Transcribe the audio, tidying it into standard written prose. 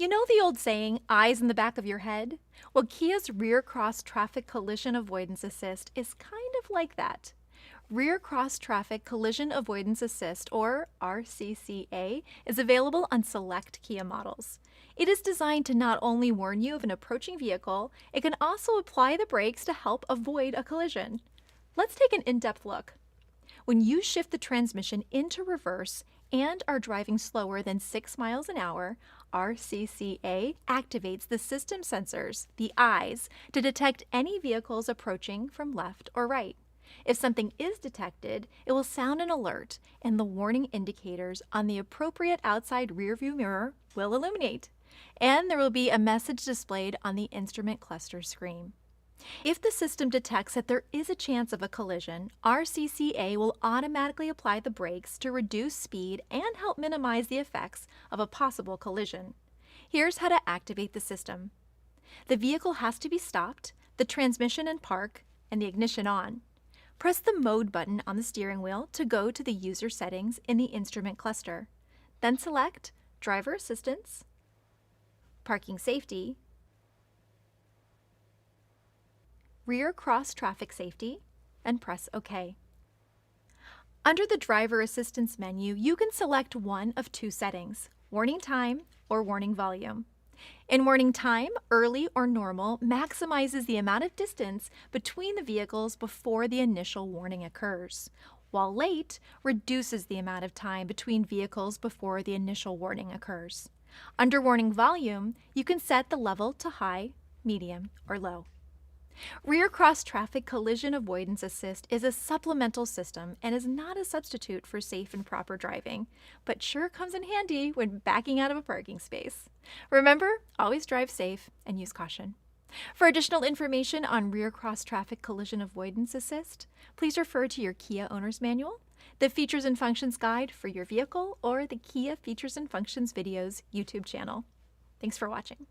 You know the old saying, eyes in the back of your head? Well, Kia's Rear Cross-Traffic Collision-Avoidance Assist is kind of like that. Rear Cross-Traffic Collision-Avoidance Assist, or RCCA, is available on select Kia models. It is designed to not only warn you of an approaching vehicle, it can also apply the brakes to help avoid a collision. Let's take an in-depth look. When you shift the transmission into reverse and are driving slower than 6 miles an hour, RCCA activates the system sensors, the eyes, to detect any vehicles approaching from left or right. If something is detected, it will sound an alert, and the warning indicators on the appropriate outside rearview mirror will illuminate. And there will be a message displayed on the instrument cluster screen. If the system detects that there is a chance of a collision, RCCA will automatically apply the brakes to reduce speed and help minimize the effects of a possible collision. Here's how to activate the system. The vehicle has to be stopped, the transmission in park, and the ignition on. Press the Mode button on the steering wheel to go to the user settings in the instrument cluster. Then select Driver Assistance, Parking Safety, Rear Cross Traffic Safety, and press OK. Under the Driver Assistance menu, you can select one of two settings, Warning Time or Warning Volume. In warning time, early or normal maximizes the amount of distance between the vehicles before the initial warning occurs, while late reduces the amount of time between vehicles before the initial warning occurs. Under warning volume, you can set the level to high, medium, or low. Rear Cross-Traffic Collision-Avoidance Assist is a supplemental system and is not a substitute for safe and proper driving, but sure comes in handy when backing out of a parking space. Remember, always drive safe and use caution. For additional information on Rear Cross-Traffic Collision-Avoidance Assist, please refer to your Kia Owner's Manual, the Features and Functions Guide for your vehicle, or the Kia Features and Functions Videos YouTube channel. Thanks for watching.